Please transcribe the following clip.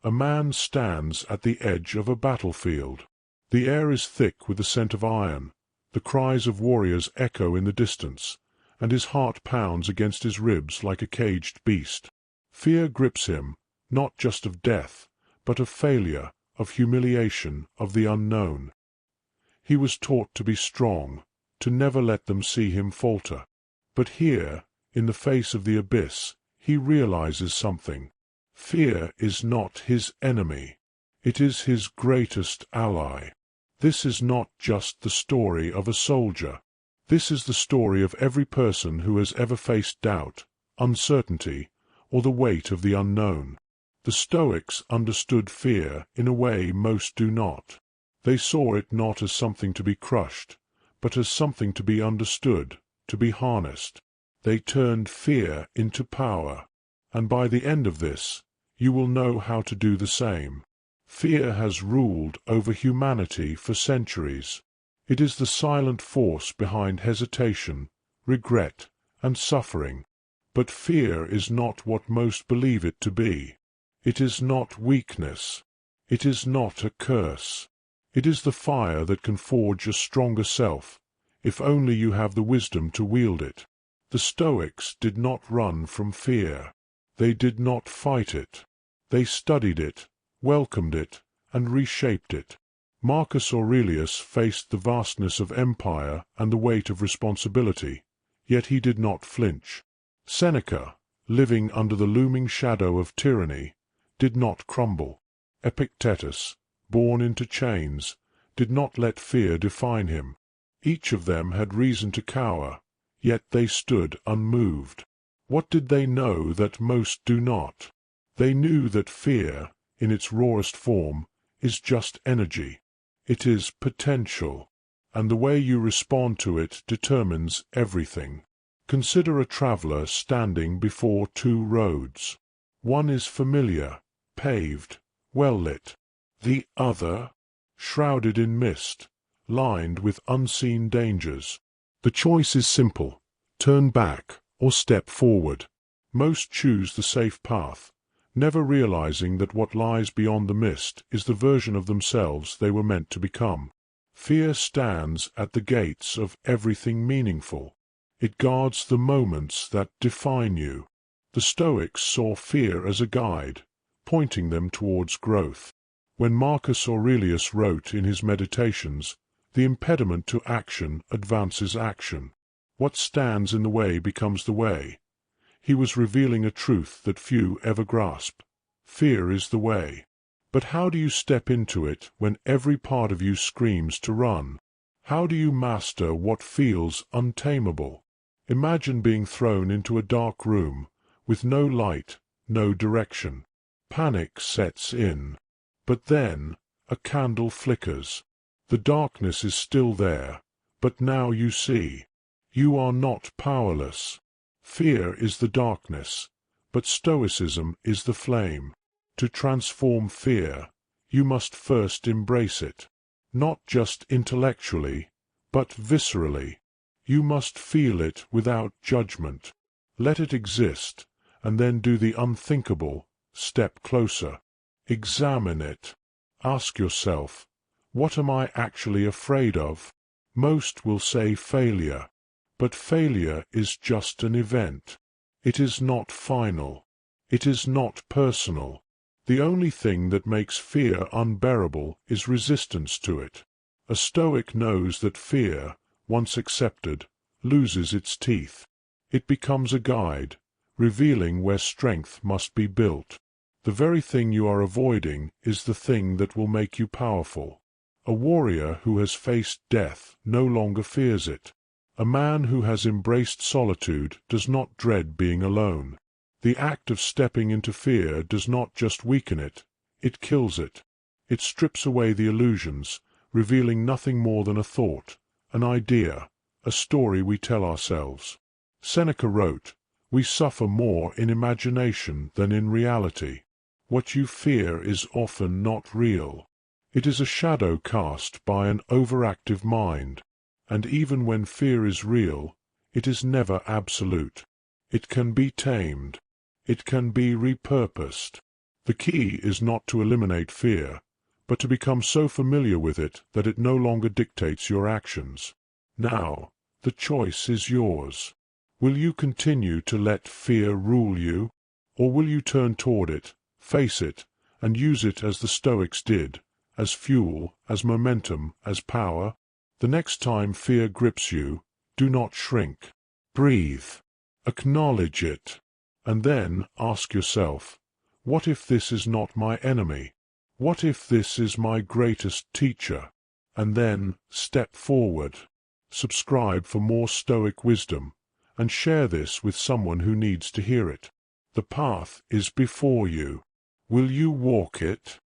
A man stands at the edge of a battlefield. The air is thick with the scent of iron. The cries of warriors echo in the distance, and his heart pounds against his ribs like a caged beast. Fear grips him, not just of death, but of failure, of humiliation, of the unknown. He was taught to be strong, to never let them see him falter. But here, in the face of the abyss, he realizes something. Fear is not his enemy. It is his greatest ally. This is not just the story of a soldier. This is the story of every person who has ever faced doubt, uncertainty, or the weight of the unknown. The Stoics understood fear in a way most do not. They saw it not as something to be crushed, but as something to be understood, to be harnessed. They turned fear into power, and by the end of this, you will know how to do the same. Fear has ruled over humanity for centuries. It is the silent force behind hesitation, regret, and suffering. But fear is not what most believe it to be. It is not weakness. It is not a curse. It is the fire that can forge a stronger self, if only you have the wisdom to wield it. The Stoics did not run from fear. They did not fight it. They studied it, welcomed it, and reshaped it. Marcus Aurelius faced the vastness of empire and the weight of responsibility, yet he did not flinch. Seneca, living under the looming shadow of tyranny, did not crumble. Epictetus, born into chains, did not let fear define him. Each of them had reason to cower, yet they stood unmoved. What did they know that most do not? They knew that fear, in its rawest form, is just energy. It is potential, and the way you respond to it determines everything. Consider a traveler standing before two roads. One is familiar, paved, well-lit. The other, shrouded in mist, lined with unseen dangers. The choice is simple: turn back or step forward. Most choose the safe path, never realizing that what lies beyond the mist is the version of themselves they were meant to become. Fear stands at the gates of everything meaningful. It guards the moments that define you. The Stoics saw fear as a guide, pointing them towards growth. When Marcus Aurelius wrote in his Meditations, "The impediment to action advances action. What stands in the way becomes the way," he was revealing a truth that few ever grasp. Fear is the way. But how do you step into it when every part of you screams to run? How do you master what feels untamable? Imagine being thrown into a dark room, with no light, no direction. Panic sets in. But then, a candle flickers. The darkness is still there, but now you see. You are not powerless. Fear is the darkness, but Stoicism is the flame. To transform fear, you must first embrace it. Not just intellectually, but viscerally. You must feel it without judgment. Let it exist, and then do the unthinkable. Step closer. Examine it. Ask yourself, what am I actually afraid of? Most will say failure. But failure is just an event. It is not final. It is not personal. The only thing that makes fear unbearable is resistance to it. A Stoic knows that fear, once accepted, loses its teeth. It becomes a guide, revealing where strength must be built. The very thing you are avoiding is the thing that will make you powerful. A warrior who has faced death no longer fears it. A man who has embraced solitude does not dread being alone. The act of stepping into fear does not just weaken it, it kills it. It strips away the illusions, revealing nothing more than a thought, an idea, a story we tell ourselves. Seneca wrote, "We suffer more in imagination than in reality." What you fear is often not real. It is a shadow cast by an overactive mind. And even when fear is real, it is never absolute. It can be tamed. It can be repurposed. The key is not to eliminate fear, but to become so familiar with it that it no longer dictates your actions. Now, the choice is yours. Will you continue to let fear rule you, or will you turn toward it, face it, and use it as the Stoics did, as fuel, as momentum, as power? The next time fear grips you, do not shrink. Breathe. Acknowledge it. And then ask yourself, what if this is not my enemy? What if this is my greatest teacher? And then step forward. Subscribe for more Stoic wisdom, and share this with someone who needs to hear it. The path is before you. Will you walk it?